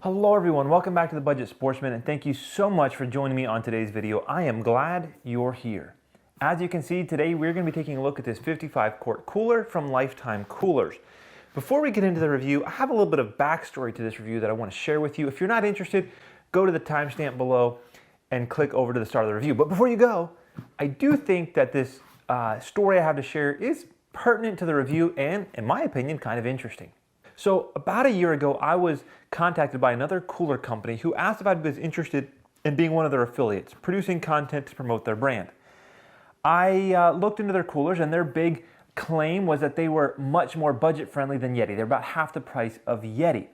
Hello everyone, welcome back to the Budget Sportsman, and thank you so much for joining me on today's video. I am glad you're here. As you can see, today we're going to be taking a look at this 55 quart cooler from Lifetime Coolers. Before we get into the review, I have a little bit of backstory to this review that I want to share with you. If you're not interested, go to the timestamp below and click over to the start of the review. But before you go, I do think that this story I have to share is pertinent to the review and, in my opinion, kind of interesting. So about a year ago, I was contacted by another cooler company who asked if I was interested in being one of their affiliates, producing content to promote their brand. I looked into their coolers, and their big claim was that they were much more budget-friendly than Yeti. They're about half the price of Yeti.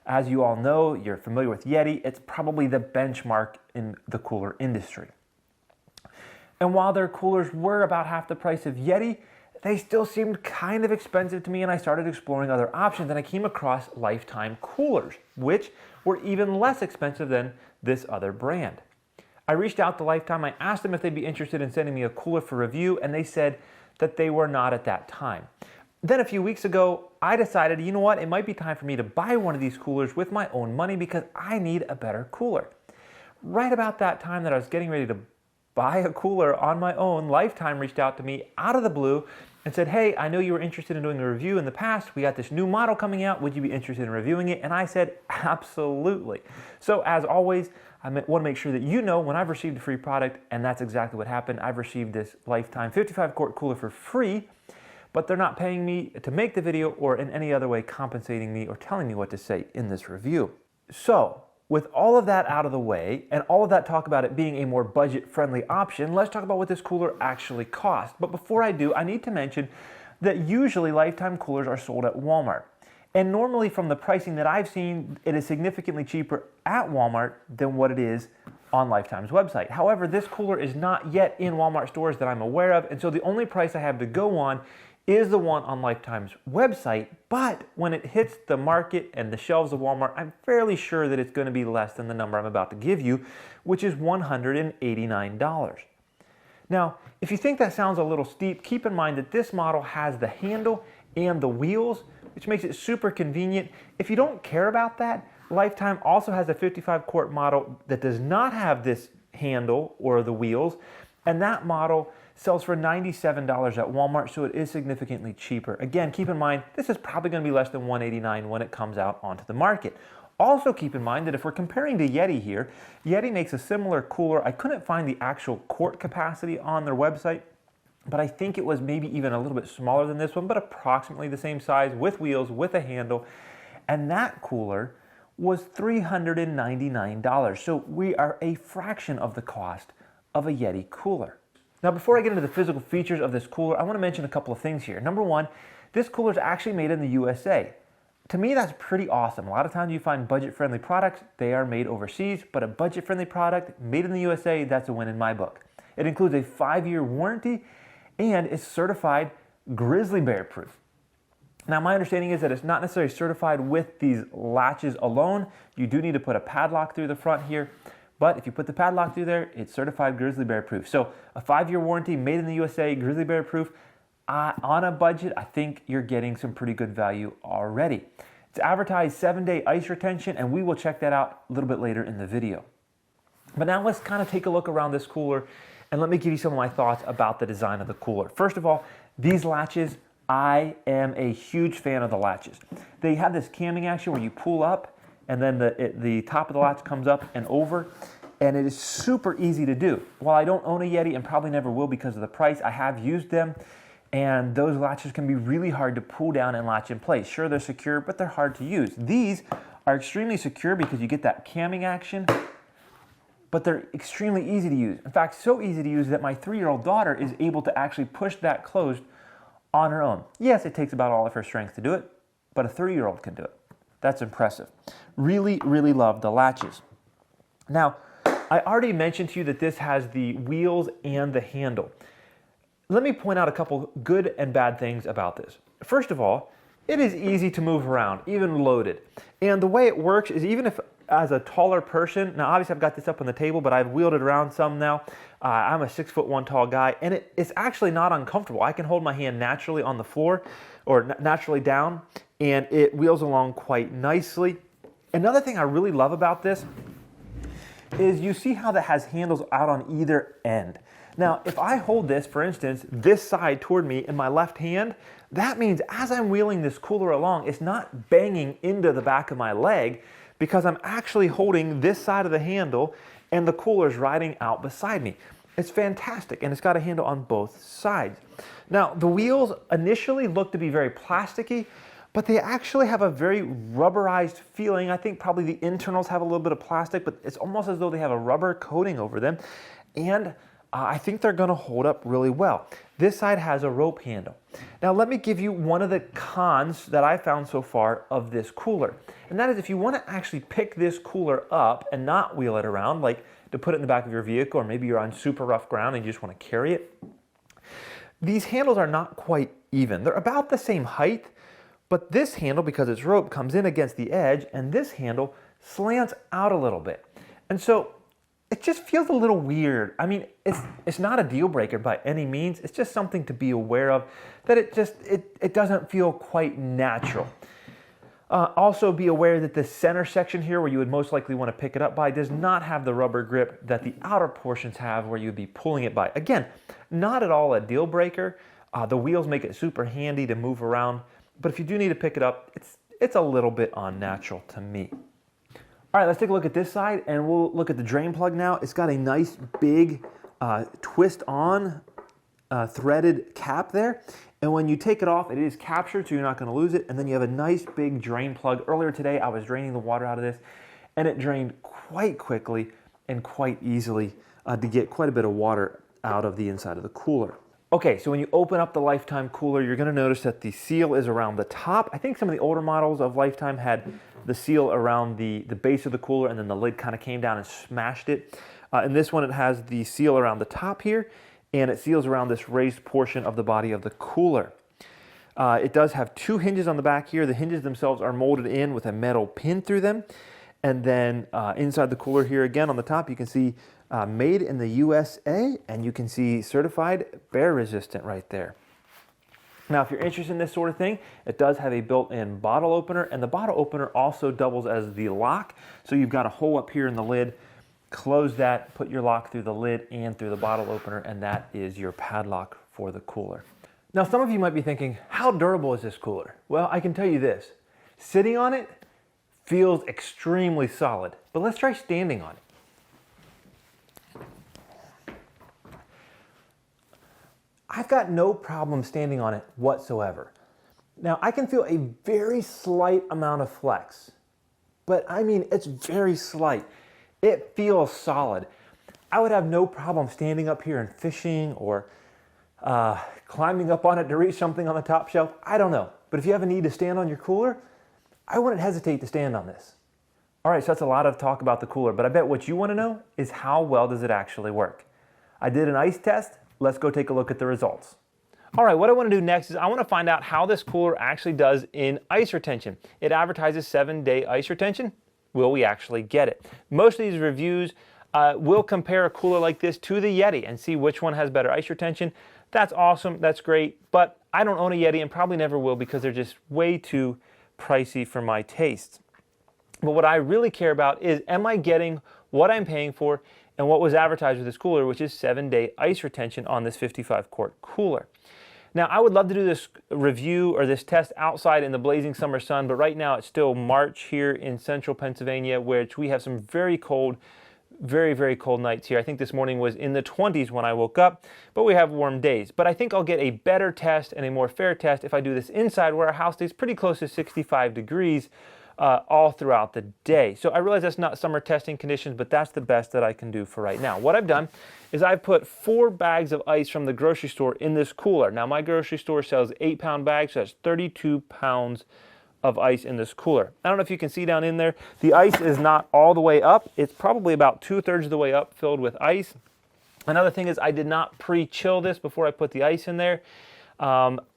As you all know, you're familiar with Yeti, it's probably the benchmark in the cooler industry. And while their coolers were about half the price of Yeti, they still seemed kind of expensive to me, and I started exploring other options, and I came across Lifetime Coolers, which were even less expensive than this other brand. I reached out to Lifetime, I asked them if they'd be interested in sending me a cooler for review, and they said that they were not at that time. Then a few weeks ago, I decided, you know what, it might be time for me to buy one of these coolers with my own money because I need a better cooler. Right about that time that I was getting ready to buy a cooler on my own, Lifetime reached out to me out of the blue and said, hey, I know you were interested in doing a review in the past. We got this new model coming out. Would you be interested in reviewing it? And I said, absolutely. So as always, I want to make sure that you know when I've received a free product, and that's exactly what happened. I've received this Lifetime 55 quart cooler for free, but they're not paying me to make the video or in any other way compensating me or telling me what to say in this review. So, with all of that out of the way, and all of that talk about it being a more budget-friendly option, let's talk about what this cooler actually cost. But before I do, I need to mention that usually Lifetime coolers are sold at Walmart. And normally from the pricing that I've seen, it is significantly cheaper at Walmart than what it is on Lifetime's website. However, this cooler is not yet in Walmart stores that I'm aware of, and so the only price I have to go on is the one on Lifetime's website, but when it hits the market and the shelves of Walmart, I'm fairly sure that it's going to be less than the number I'm about to give you, which is $189. Now, if you think that sounds a little steep, keep in mind that this model has the handle and the wheels, which makes it super convenient. If you don't care about that, Lifetime also has a 55 quart model that does not have this handle or the wheels, and that model sells for $97 at Walmart, so it is significantly cheaper. Again, keep in mind, this is probably going to be less than $189 when it comes out onto the market. Also keep in mind that if we're comparing to Yeti here, Yeti makes a similar cooler. I couldn't find the actual quart capacity on their website, but I think it was maybe even a little bit smaller than this one, but approximately the same size, with wheels, with a handle, and that cooler was $399. So we are a fraction of the cost of a Yeti cooler. Now, before I get into the physical features of this cooler, I want to mention a couple of things here. Number one, this cooler is actually made in the USA. To me, that's pretty awesome. A lot of times you find budget-friendly products, they are made overseas, but a budget-friendly product made in the USA, that's a win in my book. It includes a 5-year warranty and is certified grizzly bear proof. Now, my understanding is that it's not necessarily certified with these latches alone. You do need to put a padlock through the front here. But if you put the padlock through there, it's certified grizzly bear proof. So a 5-year warranty, made in the USA, grizzly bear proof. On a budget, I think you're getting some pretty good value already. It's advertised 7-day ice retention, and we will check that out a little bit later in the video. But now let's kind of take a look around this cooler, and let me give you some of my thoughts about the design of the cooler. First of all, these latches, I am a huge fan of the latches. They have this camming action where you pull up, and then the top of the latch comes up and over, and it is super easy to do. While I don't own a Yeti and probably never will because of the price, I have used them, and those latches can be really hard to pull down and latch in place. Sure, they're secure, but they're hard to use. These are extremely secure because you get that camming action, but they're extremely easy to use. In fact, so easy to use that my 3-year-old daughter is able to actually push that closed on her own. Yes, it takes about all of her strength to do it, but a 3-year-old can do it. That's impressive. Really, really love the latches. Now, I already mentioned to you that this has the wheels and the handle. Let me point out a couple good and bad things about this. First of all, it is easy to move around, even loaded. And the way it works is even if as a taller person, now obviously I've got this up on the table, but I've wheeled it around some now. I'm a 6'1" tall guy, and it's actually not uncomfortable. I can hold my hand naturally on the floor or naturally down, and it wheels along quite nicely. Another thing I really love about this is you see how that has handles out on either end. Now, if I hold this, for instance, this side toward me in my left hand, that means as I'm wheeling this cooler along, it's not banging into the back of my leg because I'm actually holding this side of the handle and the cooler's riding out beside me. It's fantastic, and it's got a handle on both sides. Now, the wheels initially look to be very plasticky, but they actually have a very rubberized feeling. I think probably the internals have a little bit of plastic, but it's almost as though they have a rubber coating over them. And I think they're gonna hold up really well. This side has a rope handle. Now let me give you one of the cons that I found so far of this cooler. And that is if you wanna actually pick this cooler up and not wheel it around, like to put it in the back of your vehicle, or maybe you're on super rough ground and you just wanna carry it, these handles are not quite even. They're about the same height, but this handle, because it's rope, comes in against the edge, and this handle slants out a little bit. And so it just feels a little weird. I mean, it's not a deal breaker by any means. It's just something to be aware of, that it doesn't feel quite natural. Also be aware that the center section here, where you would most likely want to pick it up by, does not have the rubber grip that the outer portions have where you'd be pulling it by. Again, not at all a deal breaker. The wheels make it super handy to move around, but if you do need to pick it up, it's a little bit unnatural to me. All right, let's take a look at this side, and we'll look at the drain plug now. It's got a nice big twist on threaded cap there. And when you take it off, it is captured, so you're not gonna lose it. And then you have a nice big drain plug. Earlier today, I was draining the water out of this, and it drained quite quickly and quite easily to get quite a bit of water out of the inside of the cooler. Okay, so when you open up the Lifetime cooler, you're gonna notice that the seal is around the top. I think some of the older models of Lifetime had the seal around the base of the cooler, and then the lid kind of came down and smashed it. In this one, it has the seal around the top here, and it seals around this raised portion of the body of the cooler. It does have two hinges on the back here. The hinges themselves are molded in with a metal pin through them. And then inside the cooler here again on the top, you can see made in the USA, and you can see certified bear resistant right there. Now, if you're interested in this sort of thing, it does have a built-in bottle opener, and the bottle opener also doubles as the lock. So you've got a hole up here in the lid. Close that, put your lock through the lid and through the bottle opener, and that is your padlock for the cooler. Now, some of you might be thinking, how durable is this cooler? Well, I can tell you this. Sitting on it feels extremely solid, but let's try standing on it. I've got no problem standing on it whatsoever. Now, I can feel a very slight amount of flex, but I mean, it's very slight. It feels solid. I would have no problem standing up here and fishing, or climbing up on it to reach something on the top shelf. I don't know. But if you have a need to stand on your cooler, I wouldn't hesitate to stand on this. All right, so that's a lot of talk about the cooler, but I bet what you want to know is how well does it actually work? I did an ice test. Let's go take a look at the results. All right, what I want to do next is I want to find out how this cooler actually does in ice retention. It advertises 7-day ice retention. Will we actually get it? Most of these reviews will compare a cooler like this to the Yeti and see which one has better ice retention. That's awesome, that's great, but I don't own a Yeti and probably never will because they're just way too pricey for my tastes. But what I really care about is, am I getting what I'm paying for and what was advertised with this cooler, which is 7-day ice retention on this 55 quart cooler. Now, I would love to do this review or this test outside in the blazing summer sun, but right now it's still March here in central Pennsylvania, which we have some very cold, very, very cold nights here. I think this morning was in the 20s when I woke up, but we have warm days. But I think I'll get a better test and a more fair test if I do this inside, where our house stays pretty close to 65 degrees all throughout the day. So I realize that's not summer testing conditions, but that's the best that I can do for right now. What I've done is I've put 4 bags of ice from the grocery store in this cooler. Now, my grocery store sells 8-pound bags, so that's 32 pounds of ice in this cooler. I don't know if you can see down in there. The ice is not all the way up. It's probably about 2/3 of the way up filled with ice. Another thing is I did not pre-chill this before I put the ice in there.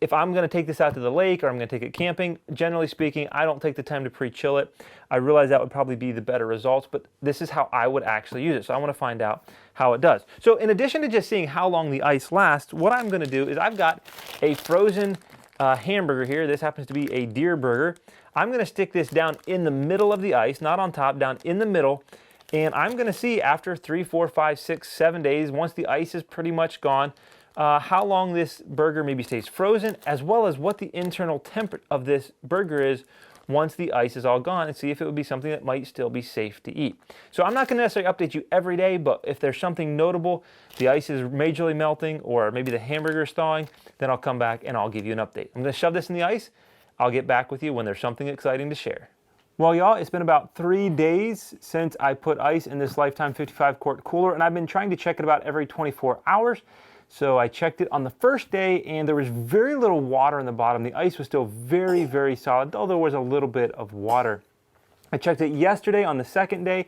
If I'm going to take this out to the lake or I'm going to take it camping, generally speaking, I don't take the time to pre-chill it. I realize that would probably be the better results, but this is how I would actually use it. So I want to find out how it does. So in addition to just seeing how long the ice lasts, what I'm going to do is I've got a frozen hamburger here. This happens to be a deer burger. I'm going to stick this down in the middle of the ice, not on top, down in the middle. And I'm going to see after 3, 4, 5, 6, 7 days, once the ice is pretty much gone, how long this burger maybe stays frozen, as well as what the internal temperature of this burger is once the ice is all gone, and see if it would be something that might still be safe to eat. So I'm not going to necessarily update you every day, but if there's something notable, the ice is majorly melting or maybe the hamburger is thawing, then I'll come back and I'll give you an update. I'm going to shove this in the ice. I'll get back with you when there's something exciting to share. Well, y'all, it's been about 3 days since I put ice in this Lifetime 55 quart cooler, and I've been trying to check it about every 24 hours. So I checked it on the first day, and there was very little water in the bottom. The ice was still very, very solid, though there was a little bit of water. I checked it yesterday on the second day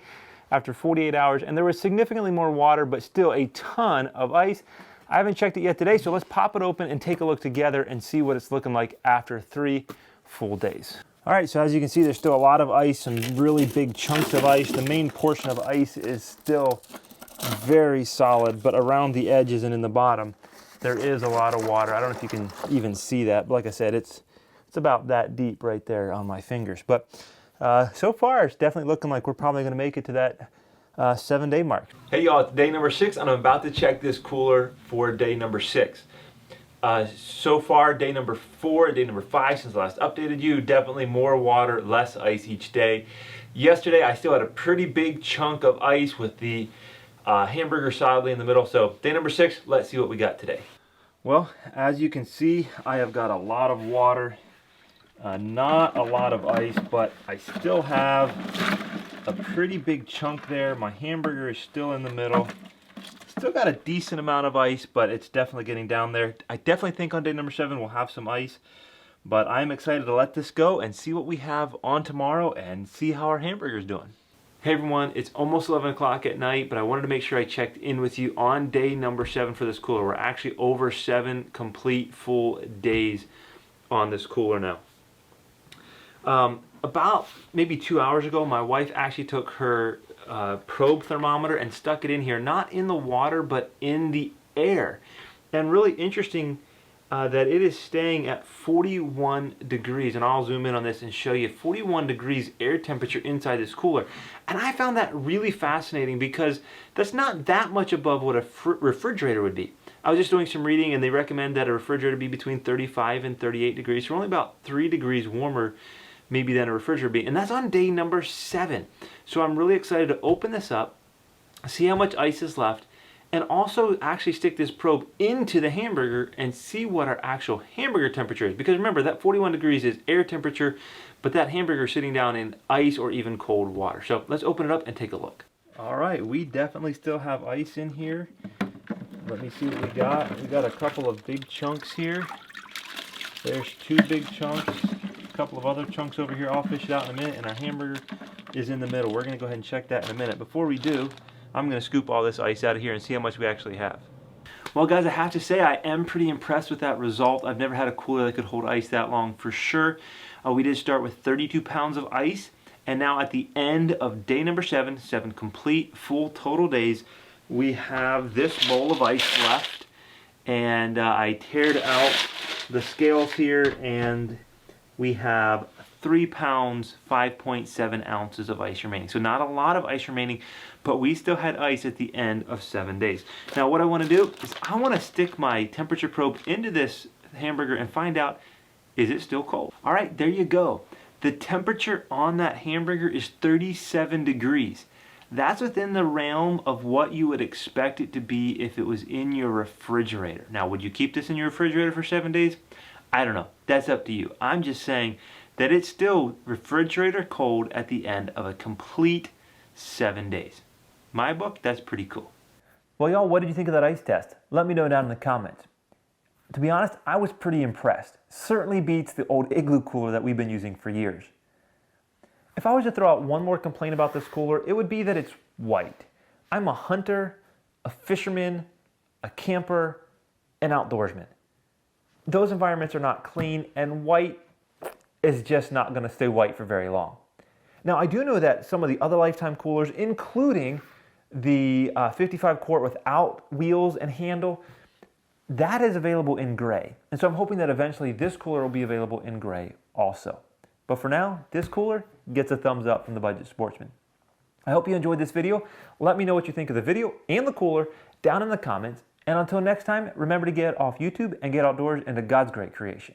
after 48 hours, and there was significantly more water, but still a ton of ice. I haven't checked it yet today, so let's pop it open and take a look together and see what it's looking like after 3 full days. All right, so as you can see, there's still a lot of ice, some really big chunks of ice. The main portion of ice is still very solid, but around the edges and in the bottom, there is a lot of water. I don't know if you can even see that, but like I said, it's about that deep right there on my fingers. But so far, it's definitely looking like we're probably going to make it to that 7-day mark. Hey y'all, it's day number 6, and I'm about to check this cooler for day number 6. So far, day number 4, day number 5 since I last updated you, definitely more water, less ice each day. Yesterday, I still had a pretty big chunk of ice with the hamburger solidly in the middle. So day number 6, let's see what we got today. Well, as you can see, I have got a lot of water, not a lot of ice, but I still have a pretty big chunk there. My hamburger is still in the middle. Still got a decent amount of ice, but it's definitely getting down there. I definitely think on day number 7 we'll have some ice, but I'm excited to let this go and see what we have on tomorrow and see how our hamburger's doing. Hey everyone, it's almost 11 o'clock at night, but I wanted to make sure I checked in with you on day number 7 for this cooler. We're actually over 7 complete full days on this cooler now. About maybe 2 hours ago, my wife actually took her probe thermometer and stuck it in here, not in the water, but in the air. And really interesting that it is staying at 41 degrees, and I'll zoom in on this and show you 41 degrees air temperature inside this cooler. And I found that really fascinating because that's not that much above what a refrigerator would be. I was just doing some reading, and they recommend that a refrigerator be between 35 and 38 degrees, so only about 3 degrees warmer maybe than a refrigerator be, and that's on day number 7. So I'm really excited to open this up, see how much ice is left, and also actually stick this probe into the hamburger and see what our actual hamburger temperature is. Because remember, that 41 degrees is air temperature, but that hamburger is sitting down in ice or even cold water. So let's open it up and take a look. All right, we definitely still have ice in here. Let me see what we got. We got a couple of big chunks here. There's 2 big chunks, a couple of other chunks over here. I'll fish it out in a minute, and our hamburger is in the middle. We're gonna go ahead and check that in a minute. Before we do, I'm going to scoop all this ice out of here and see how much we actually have. Well guys, I have to say I am pretty impressed with that result. I've never had a cooler that could hold ice that long for sure. We did start with 32 pounds of ice, and now at the end of day number 7, 7 complete full total days, we have this bowl of ice left. And I teared out the scales here, and we have 3 pounds, 5.7 ounces of ice remaining. So not a lot of ice remaining, but we still had ice at the end of 7 days. Now what I want to do is I want to stick my temperature probe into this hamburger and find out, is it still cold? All right, there you go. The temperature on that hamburger is 37 degrees. That's within the realm of what you would expect it to be if it was in your refrigerator. Now, would you keep this in your refrigerator for 7 days? I don't know. That's up to you. I'm just saying that it's still refrigerator cold at the end of a complete 7 days. My book, that's pretty cool. Well, y'all, what did you think of that ice test? Let me know down in the comments. To be honest, I was pretty impressed. Certainly beats the old Igloo cooler that we've been using for years. If I was to throw out one more complaint about this cooler, it would be that it's white. I'm a hunter, a fisherman, a camper, an outdoorsman. Those environments are not clean, and white is just not going to stay white for very long. Now, I do know that some of the other Lifetime coolers, including the 55 quart without wheels and handle, that is available in gray. And so I'm hoping that eventually this cooler will be available in gray also. But for now, this cooler gets a thumbs up from the Budget Sportsman. I hope you enjoyed this video. Let me know what you think of the video and the cooler down in the comments. And until next time, remember to get off YouTube and get outdoors into God's great creation.